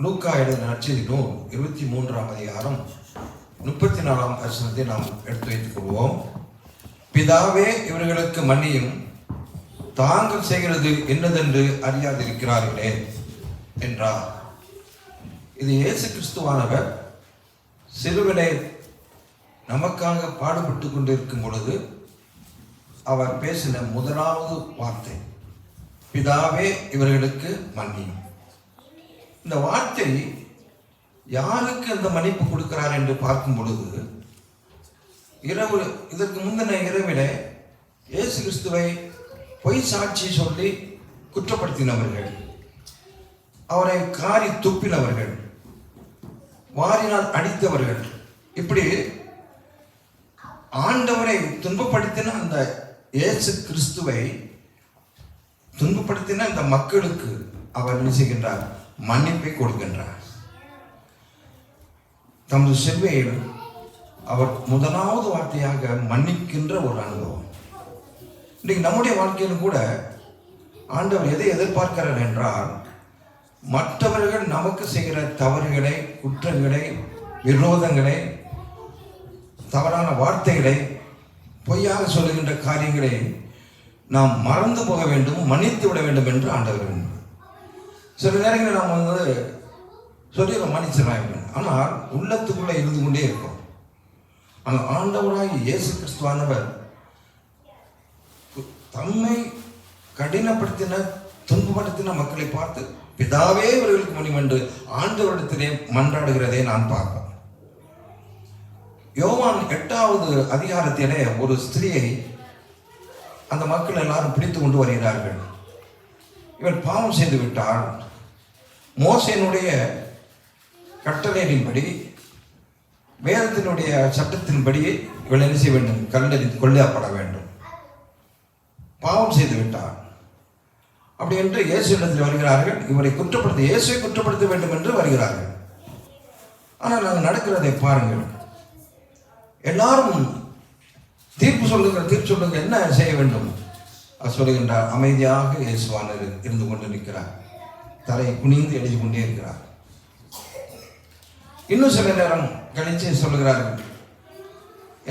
லூக்கா எழுதின நற்செய்தி நூல் 23ஆம் அதிகாரம் 34ஆம் வசனத்தை நாம் எடுத்து வைத்துக் கொள்வோம். பிதாவே இவர்களுக்கு மன்னியும், தாங்கள் செய்கிறது என்னதென்று அறியாதிருக்கிறார்களே என்றார். இது இயேசு கிறிஸ்துவானவர் சிலுவிலே நமக்காக பாடுபட்டு கொண்டிருக்கும் பொழுது அவர் பேசின முதலாவது வார்த்தை, பிதாவே இவர்களுக்கு மன்னியும். இந்த வார்த்தை யாருக்கு அந்த மன்னிப்பு கொடுக்கிறார் என்று பார்க்கும் பொழுது, இதற்கு முந்தின இரவிலே இயேசு கிறிஸ்துவை பொய் சாட்சி சொல்லி குற்றப்படுத்தினவர்கள், அவரை காரி துப்பினவர்கள், வாரினால் அடித்தவர்கள், இப்படி ஆண்டவரை துன்பப்படுத்தின அந்த இயேசு கிறிஸ்துவை துன்பப்படுத்தின இந்த மக்களுக்கு அவர் என்ன செய்கின்றார்? மன்னிப்பை கொடுக்கின்றார். தமது செவ்வையில் அவர் முதலாவது வார்த்தையாக மன்னிக்கின்ற ஒரு அனுபவம். இன்றைக்கு நம்முடைய வாழ்க்கையிலும் கூட ஆண்டவர் எதை எதிர்பார்க்கிறார் என்றால், மற்றவர்கள் நமக்கு செய்கிற தவறுகளை, குற்றங்களை, விரோதங்களை, தவறான வார்த்தைகளை, பொய்யாக சொல்லுகின்ற காரியங்களை நாம் மறந்து போக வேண்டும், மன்னித்து விட வேண்டும் என்று ஆண்டவர் வேண்டும். சில நேரங்களில் நாம் சொல்லி மன்னிச்சிடலாம், ஆனால் உள்ளத்துக்குள்ளே இருந்து கொண்டே இருக்கும். ஆனால் ஆண்டவராய் இயேசு கிறிஸ்துவானவர் தம்மை கடினப்படுத்தின, துன்பப்படுத்தின மக்களை பார்த்து பிதாவே இவர்களுக்கு மன்னியும் என்று ஆண்டவரிடத்திலே மன்றாடுகிறதை நான் பார்ப்போம். யோவான் 8வது அதிகாரத்திலே ஒரு ஸ்திரியை அந்த மக்கள் எல்லாரும் பிடித்து கொண்டு வருகிறார்கள். இவர் பாவம் செய்து விட்டால் மோசேயினுடைய கட்டளையின்படி, வேதத்தினுடைய சட்டத்தின்படி இவள் என்ன செய்ய வேண்டும்? கல்லெறிந்து கொல்லப்பட வேண்டும். பாவம் செய்து விட்டார் அப்படி என்று இயேசுவிடத்தில் வருகிறார்கள். இவரை குற்றப்படுத்த, இயேசுவை குற்றப்படுத்த வேண்டும் என்று வருகிறார்கள். ஆனால் நாங்கள் நடக்கிறதை பாருங்கள். எல்லாரும் தீர்ப்பு சொல்லுங்க, என்ன செய்ய வேண்டும் சொல்லுகின்றார். அமைதியாக இயேசுவானவர் இருந்து கொண்டு நிற்கிறார், தலை குனிந்து எழுதி கொண்டே இருக்கிறார். இன்னும் சில நேரம் கழிச்சு சொல்லுகிறார்கள்,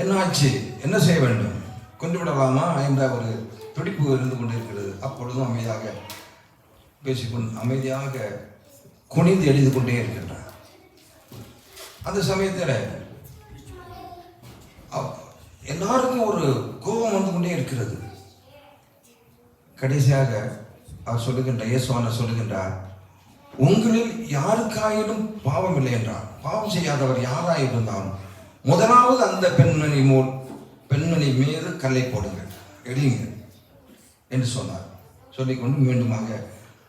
என்னாச்சு, என்ன செய்ய வேண்டும், கொண்டு விடலாமா என்ற ஒரு துடிப்பு இருந்து கொண்டிருக்கிறது. அப்பொழுதும் அமைதியாக பேசிக்கொண்டு அமைதியாக குனிந்து எழுதி கொண்டே இருக்கின்றார். அந்த சமயத்தில் எல்லாருக்கும் ஒரு கோபம் வந்து கொண்டே இருக்கிறது. கடைசியாக அவர் சொல்லுகின்ற, இயேசுவானவர் சொல்லுகின்றார், உங்களில் யாருக்காயிலும் பாவம் இல்லை என்றார். பாவம் செய்யாதவர் யாராயிருந்தாலும் முதலாவது அந்த பெண்மணி மீது கல்லை போடுங்கள், எடியுங்க என்று சொன்னார். சொல்லிக்கொண்டு மீண்டுமாக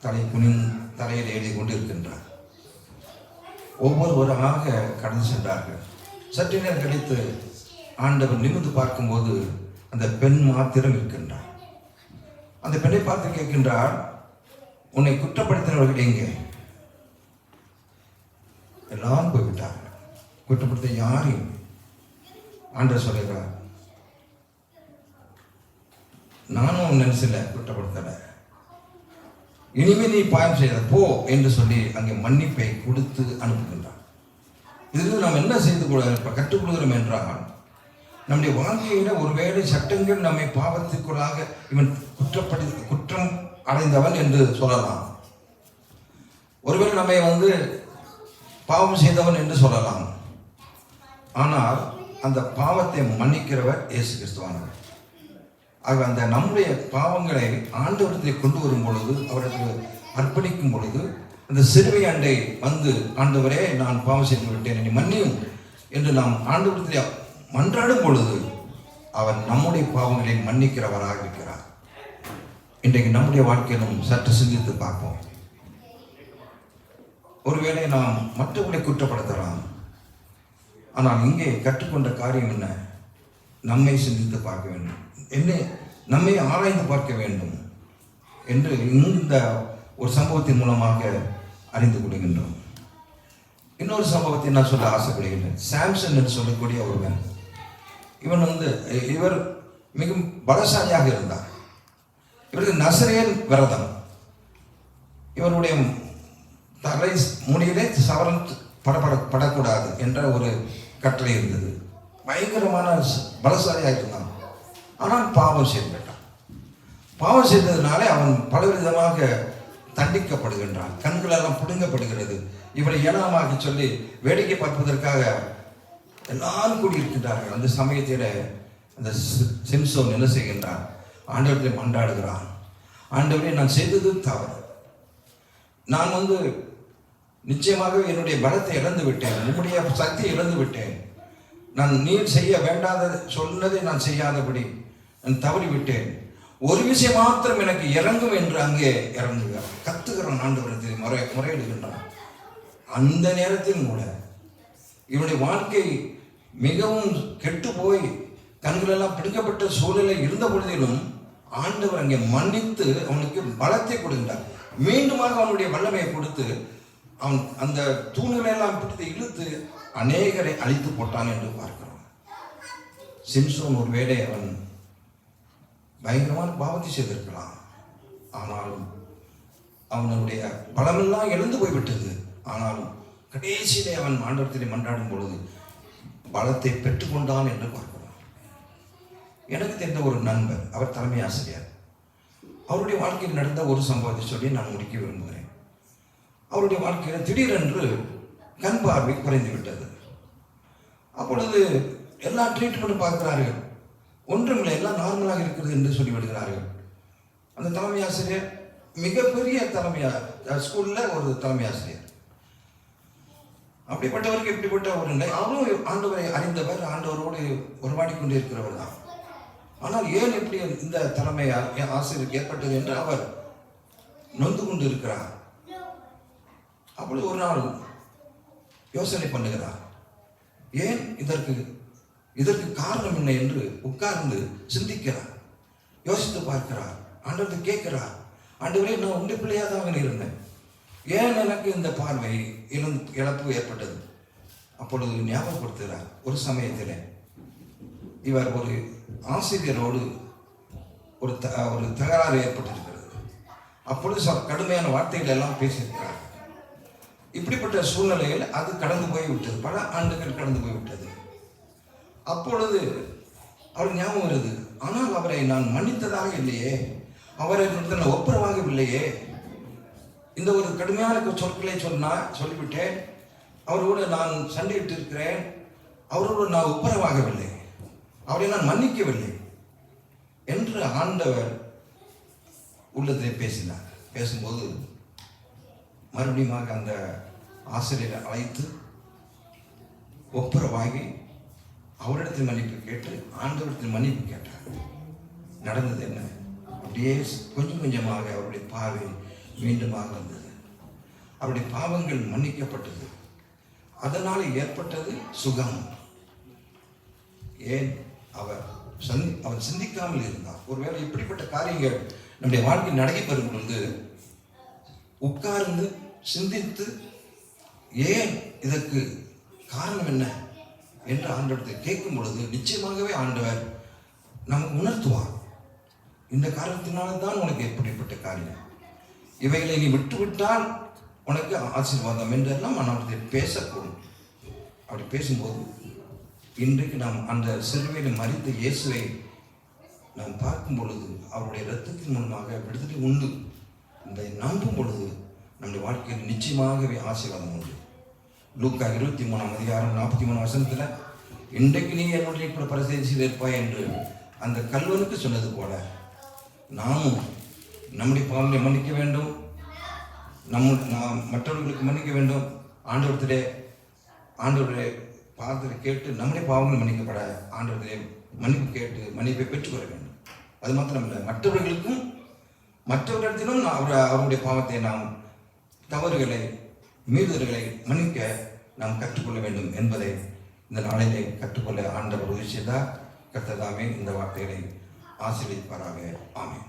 தலையில் எழுதி கொண்டு இருக்கின்றார். ஒவ்வொருவராக கடந்து சென்றார்கள். சற்று நேரம் கழித்து ஆண்டவர் நிமிர்ந்து பார்க்கும்போது அந்த பெண் மாத்திரம் இருக்கின்றார். அந்த பெண்ணை பார்த்து கேட்கின்றார், உன்னை குற்றப்படுத்தினவர்கள் எங்கே? எல்லாம் போய்விட்டார்கள். குற்றப்படுத்த யாரையும் ஆண்டவர் சொல்லுகிறார், நானும் நினைச்சல குற்றப்படுத்தல, இனிமே நீ பாயம் செய்த போ என்று சொல்லி அங்கே மன்னிப்பை கொடுத்து அனுப்புகின்றார். இதில் நாம் என்ன செய்து கற்றுக் கொள்கிறோம் என்றால், நம்முடைய வாழ்க்கையில ஒருவேளை சட்டங்கள் நம்மை பாவத்திற்குள்ளாக இவன் குற்றம் அடைந்தவன் என்று சொல்லலாம், ஒருவேளை நம்மை பாவம் செய்தவன் என்று சொல்லலாம். ஆனால் அந்த பாவத்தை மன்னிக்கிறவர் இயேசு கிறிஸ்துவானவர். ஆக அந்த நம்முடைய பாவங்களை ஆண்டவரிடத்தில் கொண்டு வரும் பொழுது, அவருக்கு அர்ப்பணிக்கும் பொழுது, அந்த சிறுவை அண்டை ஆண்டவரே நான் பாவம் செய்து விட்டேன், என்னை மன்னியும் என்று நாம் ஆண்டவரிடத்தில் மன்றாடும் பொழுது அவர் நம்முடைய பாவங்களை மன்னிக்கிறவராக இருக்கிறார். இன்றைக்கு நம்முடைய வாழ்க்கையிலும் சற்று சிந்தித்து பார்ப்போம். ஒருவேளை நாம் மற்றவர்களை குற்றப்படுத்தலாம், ஆனால் இங்கே கற்றுக்கொண்ட காரியம் என்ன? நம்மை சிந்தித்து பார்க்க வேண்டும், நம்மை ஆராய்ந்து பார்க்க வேண்டும் என்று இந்த ஒரு சம்பவத்தின் மூலமாக அறிந்து கொள்கின்றோம். இன்னொரு சம்பவத்தை நான் சொல்ல ஆசைப்படுகின்றேன். சாம்சன் என்று சொல்லக்கூடிய ஒருவன், இவர் மிகவும் பலசாலியாக இருந்தார். இவருக்கு நசரேயன் விரதம். இவருடைய தலை முடியிலே சவரன் படக்கூடாது என்ற ஒரு கட்டளை இருந்தது. பயங்கரமான பலசாலியாக இருந்தான். ஆனால் பாவம் செய்துவிட்டான். பாவம் செய்ததுனாலே அவன் பலவிதமாக தண்டிக்கப்படுகின்றான். கண்களெல்லாம் பிடுங்கப்படுகிறது. இவனை ஏளனமாக சொல்லி வேடிக்கை பார்ப்பதற்காக எல்லாரும் கூடியிருக்கின்றார்கள். அந்த சமயத்தில் அந்த சிம்சோன் என்ன செய்கின்றான்? ஆண்டவரில் மன்றாடுகிறான். ஆண்டவரே, நான் செய்தது தவறு. நான் நிச்சயமாகவே என்னுடைய பலத்தை இழந்து விட்டேன், உன்னுடைய சக்தியை இழந்து விட்டேன். நான் நீர் செய்ய வேண்டாத சொன்னதை நான் செய்யாதபடி நான் தவறி விட்டேன். ஒரு விஷயம் மாத்திரம் எனக்கு இறங்கும் என்று அங்கே இறங்குகிறான். கத்துகிறான், ஆண்டவரத்தில் முறையிடுகின்றான். அந்த நேரத்தில் கூட இவனுடைய வாழ்க்கை மிகவும் கெட்டு போய் கண்களெல்லாம் பிடிக்கப்பட்ட சூழ்நிலை இருந்த பொழுதிலும் ஆண்டவர் அங்கே மன்னித்து அவனுக்கு பலத்தை கொடுக்கின்றார். மீண்டுமாக அவனுடைய வல்லமையை கொடுத்து அவன் அந்த தூண்களெல்லாம் பிடித்து இழுத்து அநேகரை அழித்து போட்டான் என்று பார்க்கிறோம். சிம்சோன் ஒருவேளை அவன் பயங்கரமான பாவத்தை செய்திருக்கலாம். ஆனாலும் அவனுடைய பலமெல்லாம் இழந்து போய்விட்டது. ஆனாலும் கடைசியிலே அவன் ஆண்டவரிலே மன்றாடும் பொழுது பலத்தை பெற்றுக்கொண்டான் என்று பார்க்கிறோம். எனக்கு தெரிந்த ஒரு நண்பர், அவர் தலைமை ஆசிரியர். அவருடைய வாழ்க்கையில் நடந்த ஒரு சம்பவத்தை சொல்லி நான் முடிக்க விரும்புகிறேன். அவருடைய வாழ்க்கையில் திடீரென்று கண் பார்வை குறைந்து விட்டது. அப்பொழுது எல்லா ட்ரீட்மெண்ட்டும் பார்க்கிறார்கள், ஒன்றுமில்லை, எல்லாம் நார்மலாக இருக்கிறது என்று சொல்லிவிடுகிறார்கள். அந்த தலைமை ஆசிரியர் மிகப்பெரிய ஸ்கூலில் ஒரு தலைமை ஆசிரியர். அப்படிப்பட்டவருக்கு இப்படிப்பட்ட ஒரு நிலை. அவரும் ஆண்டவரை அறிந்தவர், ஆண்டவரோடு உருவாடி கொண்டு இருக்கிறவர் தான். ஆனால் ஏன் இப்படி இந்த தலைமை ஆசிரியருக்கு ஏற்பட்டது என்று அவர் நொந்து கொண்டு இருக்கிறார். அப்பொழுது ஒரு நாள் யோசனை பண்ணுகிறார். ஏன் இதற்கு காரணம் என்ன என்று உட்கார்ந்து சிந்திக்கிறார், யோசித்து பார்க்கிறார். ஆண்டவரை கேட்கிறார், ஆண்டவரே, நான் உங்களுடைய பிள்ளையாக தான் இருந்தேன், ஏன் எனக்கு இந்த பார்வை இழப்பு ஏற்பட்டது? அப்பொழுது ஞாபகப்படுத்துகிறார், ஒரு சமயத்தில் இவர் ஒரு ஆசிரியரோடு ஒரு தகராறு ஏற்பட்டிருக்கிறது. அப்பொழுது கடுமையான வார்த்தைகள் எல்லாம் பேசியிருக்கிறார். இப்படிப்பட்ட சூழ்நிலையில் அது கடந்து போய்விட்டது, பல ஆண்டுகள் கடந்து போய்விட்டது. அப்பொழுது அவர் ஞாபகம் வருது, ஆனால் அவரை நான் மன்னித்ததாக இல்லையே, அவரை நான் ஒப்புரவாகவில்லையே, இந்த ஒரு கடுமையான சொற்களை சொல்லிவிட்டேன், அவரோடு நான் சண்டையிட்டு இருக்கிறேன், அவரோடு நான் ஒப்புரவாகவில்லை, அவரை நான் மன்னிக்கவில்லை என்று ஆண்டவர் உள்ளத்தை பேசினார். பேசும்போது மறுபடியும் அந்த ஆசிரியரை அழைத்து ஒப்புரவாகி அவரிடத்தில் மன்னிப்பு கேட்டு ஆண்டவரிடத்தில் மன்னிப்பு கேட்டார். நடந்தது என்ன? அப்படியே கொஞ்சம் கொஞ்சமாக அவருடைய பார்வை மீண்டுமாக வந்தது. அவருடைய பாவங்கள் மன்னிக்கப்பட்டது. அதனால் ஏற்பட்டது சுகம். ஏன்? அவர் சிந்திக்காமல் இருந்தார். ஒருவேளை இப்படிப்பட்ட காரியங்கள் நம்முடைய வாழ்க்கையில் நடைபெறும் பொழுது உட்கார்ந்து சிந்தித்து ஏன், இதற்கு காரணம் என்ன என்று ஆண்டவரை கேட்கும் பொழுது நிச்சயமாகவே ஆண்டவர் நமக்கு உணர்த்துவார். இந்த காரணத்தினால தான் உனக்கு எப்படிப்பட்ட காரியம், இவைகளை நீ விட்டுவிட்டால் உனக்கு ஆசீர்வாதம் என்றெல்லாம் ஆண்டவரை பேசக்கூடும். அப்படி பேசும்போது இன்றைக்கு நாம் அந்த சிலுவையில் மரித்த இயேசுவை நாம் பார்க்கும் பொழுது அவருடைய இரத்தத்தின் மூலமாக விடுதலை உண்டு. இந்த நம்பும் பொழுது நம்முடைய வாழ்க்கையில் நிச்சயமாகவே ஆசீர்வாதம் உண்டு. லூக்கா 23:43 இன்றைக்கு நீ என்னுடைய கூட பரதேசியில் இருப்பாய் என்று அந்த கல்வனுக்கு சொன்னது போல நாமும் நம்முடைய பாவங்களை மன்னிக்க வேண்டும், நாம் மற்றவர்களுக்கு மன்னிக்க வேண்டும். ஆண்டவருடைய பாதத்தை கேட்டு நம்முடைய பாவங்கள் மன்னிக்கப்பட ஆண்டவருடைய மன்னிப்பு கேட்டு மன்னிப்பை பெற்றுக்கொள்ள வேண்டும். அது மாத்திரமல்ல, மற்றவர்களிடத்திலும் அவருடைய பாவத்தை நாம் தவறுகளை மீறுதல்களை மன்னிக்க நாம் கற்றுக்கொள்ள வேண்டும் என்பதை இந்த நாளிலே கற்றுக்கொள்ள ஆண்டவர் உதவி செய்தார். கர்த்தர் தாமே இந்த வார்த்தைகளை ஆசீர்வதிப்பாராக. ஆமென்.